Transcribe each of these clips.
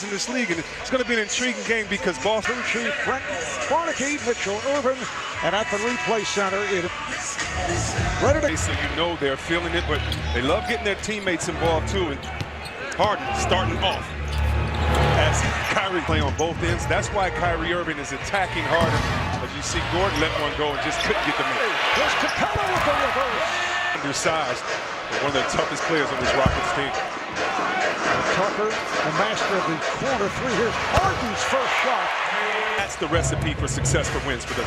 in this league, and it's going to be an intriguing game because Boston Chief Brent Barnaky, Mitchell Irvin, and at the replay center, ready to. So you know they're feeling it, but they love getting their teammates involved too. And Harden starting off as Kyrie play on both ends. That's why Kyrie Irving is attacking harder. As you see Gordon let one go and just couldn't get the man. Here's Capella with the reverse. Undersized, but one of the toughest players on this Rockets team. Tucker, the master of the corner three. Here's Harden's first shot. That's the recipe for success for wins for them.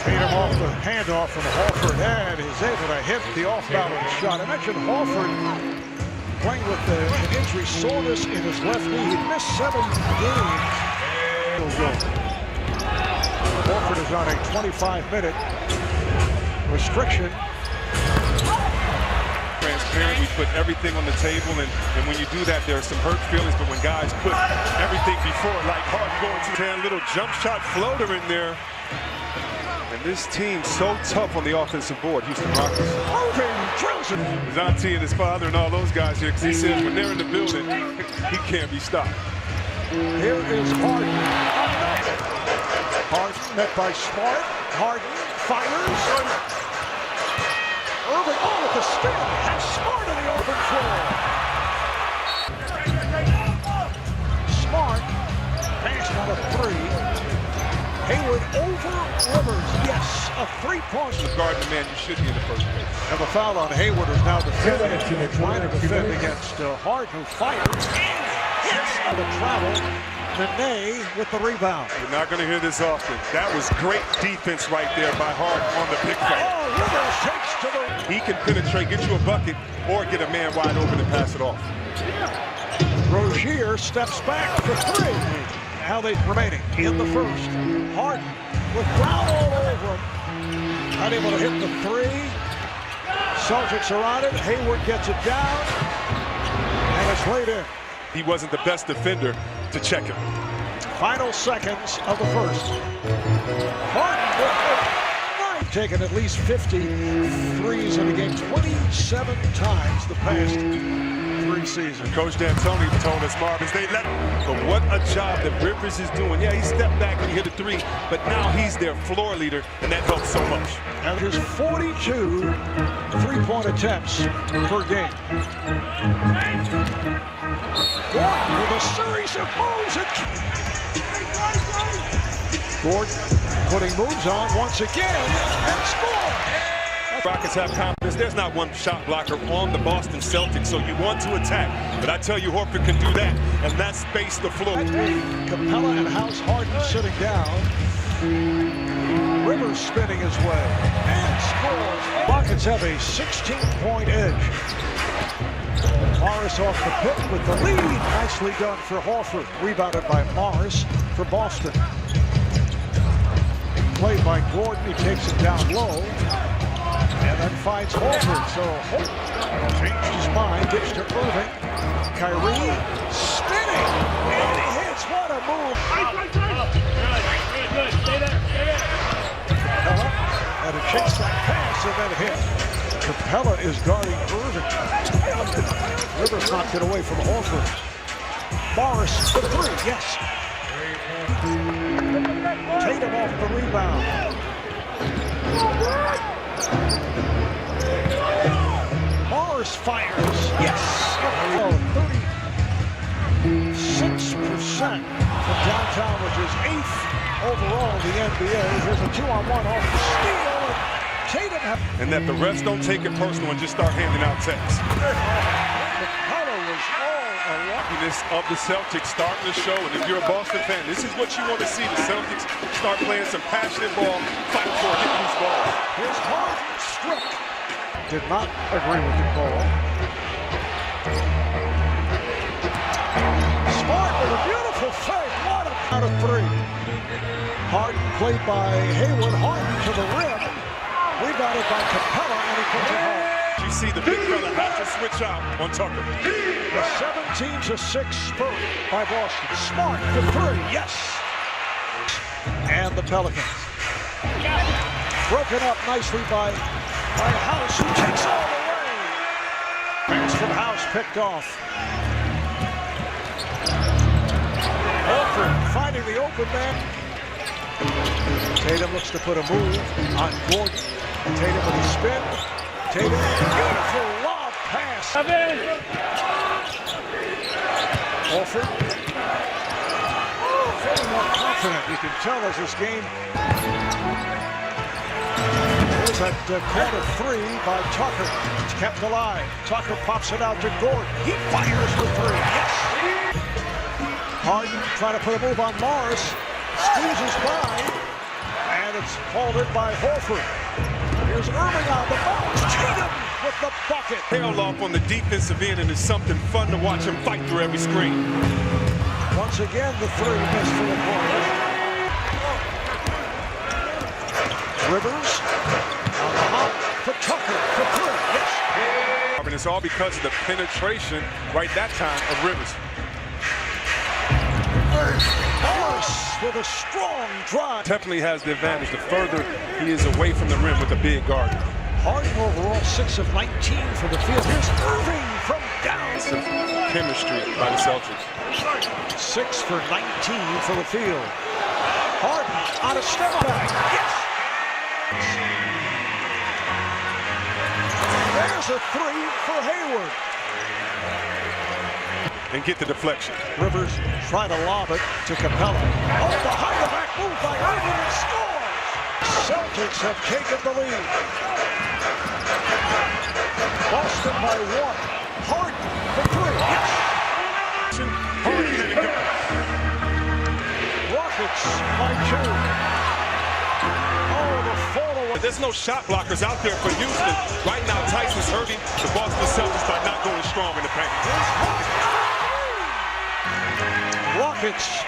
Tatum off the handoff from Horford and is able to hit the off-balance shot. I mentioned Horford playing with an injury soreness in his left knee. He missed 7 games. Horford is on a 25-minute restriction. Transparent, we put everything on the table, and when you do that, there are some hurt feelings, but when guys put everything before, like Harden going to a little jump shot floater in there. And this team so tough on the offensive board, Houston Rockets. His auntie and his father and all those guys here, because he says when they're in the building, he can't be stopped. Here is Harden. Harden met by Smart. Harden fires. Irving, with the spin, and Smart on the open floor. Smart, passed on a three. Hayward over Rivers, yes, a three-point. The guarding man, you should be in the first place. And the foul on Hayward is now defending, trying to defend against Harden, who fires. Hits on the travel. Nene with the rebound. You're not going to hear this often. That was great defense right there by Harden on the pick fight. Oh, Rivers takes to the... He can penetrate, get you a bucket, or get a man wide open and pass it off. Rozier steps back for three. Now they remaining in the first. Harden with Brown all over him. Not able to hit the three. Celtics are on it. Hayward gets it down. And it's laid in. He wasn't the best defender to check him. Final seconds of the first. Harden taken at least 50 threes in the game, 27 times the past 3 seasons. Coach D'Antoni told us, Marvin, they let him. But what a job that Rivers is doing. Yeah, he stepped back and he hit a three, but now he's their floor leader, and that helps so much. And there's 42 three-point attempts per game. Gordon with a series of moves. Gordon putting moves on once again and score. Rockets have confidence. There's not one shot blocker on the Boston Celtics, so you want to attack. But I tell you, Horford can do that, and that space the floor. Capella and House Harden sitting down. Rivers spinning his way and scores. Rockets have a 16-point edge. Morris off the pick with the lead. Nicely done for Horford. Rebounded by Morris for Boston. Played by Gordon. He takes it down low. And then finds Horford. So Horford changed his mind. Gives to Irving. Kyrie spinning. And he hits. What a move. Good. Stay there. Capella had a chase back pass and then hit. Capella is guarding Irving. Rivers knocked it away from Horford. Morris for three, yes. Tatum off the rebound. Morris fires, yes. 36% from downtown, which is 8th overall in the NBA. Here's a 2-on-1 off the steal. Tatum. And that the refs don't take it personal and just start handing out texts. Capella was all along. Of the Celtics starting to show, and if you're a Boston fan, this is what you want to see. The Celtics start playing some passionate ball, fighting for hitting these balls. Here's Harden stripped. Did not agree with the call. Smart with a beautiful fake. What a out of three. Harden played by Hayward. Harden to the rim. Rebounded by Capella, and he puts it home. You see the big fella have to switch out on Tucker. The 17-6 spurt by Boston. Smart to three, yes. And the Pelicans. Broken up nicely by House, who takes all the way. from House picked off. Horford finding the open man. Tatum looks to put a move on Gordon. Tatum with a spin. Tatum, beautiful lob pass. Horford. Feeling more confident. You can tell as this game. There's that corner three by Tucker. It's kept alive. Tucker pops it out to Gordon. He fires for three. Yes! Harden trying to put a move on Morris. Squeezes by. And it's called in by Horford. Here's Irving on the bounce. Tatum with the bucket. Tail off on the defensive end, and it's something fun to watch him fight through every screen. Once again, the three missed for the Warriors. Rivers on the hop for Tucker for three. Yes. And it's all because of the penetration right that time of Rivers. Morris with a strong drive. Definitely has the advantage the further he is away from the rim with a big guard. Harden overall 6 of 19 for the field. Here's Irving from down. Some chemistry by the Celtics. 6 for 19 for the field. Harden on a step back. Yes! There's a three for Hayward. And get the deflection. Rivers trying to lob it to Capella. Oh, behind the back move by Irving and scores! Celtics have taken the lead. Boston by 1. Harden for three. Yes! Harden let it go. Rockets by 2. Oh, the fall away. There's no shot blockers out there for Houston. Right now, Tyson's hurting the Boston Celtics by not going strong in the paint. Rockets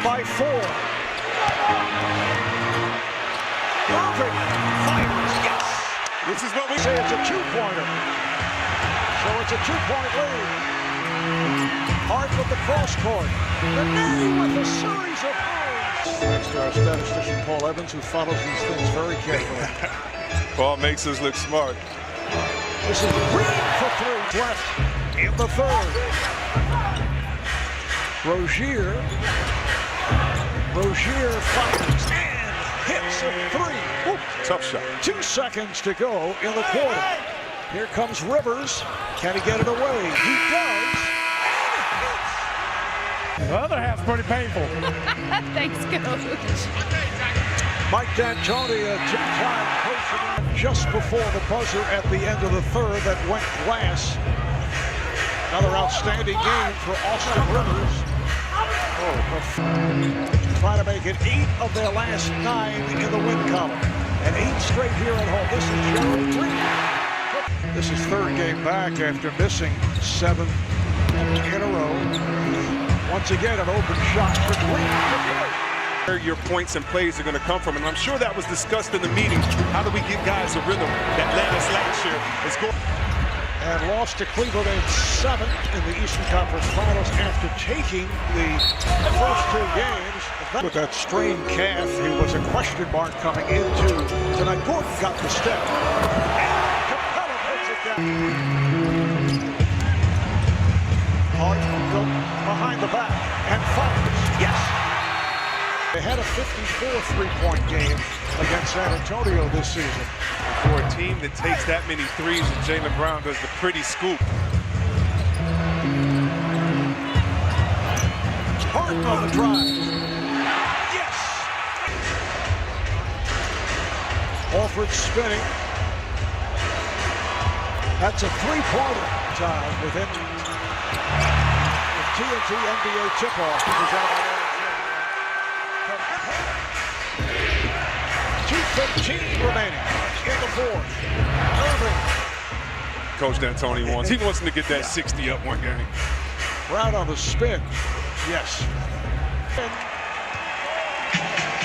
by 4. Irving fires. Yes! This is what we say. It's a two-pointer. So it's a 2-point lead. Hart with the cross court. The name with a series of moves. Thanks to our statistician Paul Evans, who follows these things very carefully. Paul makes us look smart. This is Green for 3 left in the third. Rozier fires and hits a 3. Ooh. Tough shot. 2 seconds to go in the quarter. Here comes Rivers. Can he get it away? He does. The other half's pretty painful. Thanks, Coach. Mike D'Antoni, a two-time coach, just before the buzzer at the end of the third that went glass. Another outstanding game for Austin Rivers. Trying to make it 8 of their last 9 in the win column. And 8 straight here at home. This is Gerald Green. This is third game back after missing 7 in a row. Once again, an open shot for Green. Where your points and plays are going to come from, and I'm sure that was discussed in the meeting. How do we give guys a rhythm that led us last year? Is going and lost to Cleveland in 7 in the Eastern Conference Finals after taking the first 2 games. With that strained calf, he was a question mark coming into tonight. Gordon got the step. And Capella puts it down. Harden behind the back and fires. Yes! They had a 54 3-point game against San Antonio this season. For a team that takes that many threes, and Jaylen Brown does the pretty scoop. Harden on the drive. Yes! Horford spinning. That's a 3-pointer time within the TNT NBA tip-off. 2:15 remaining in the fourth. Irving. Coach D'Antoni wants. He wants him to get that 60 up one game. Brown on the spin. Yes.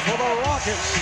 For the Rockets.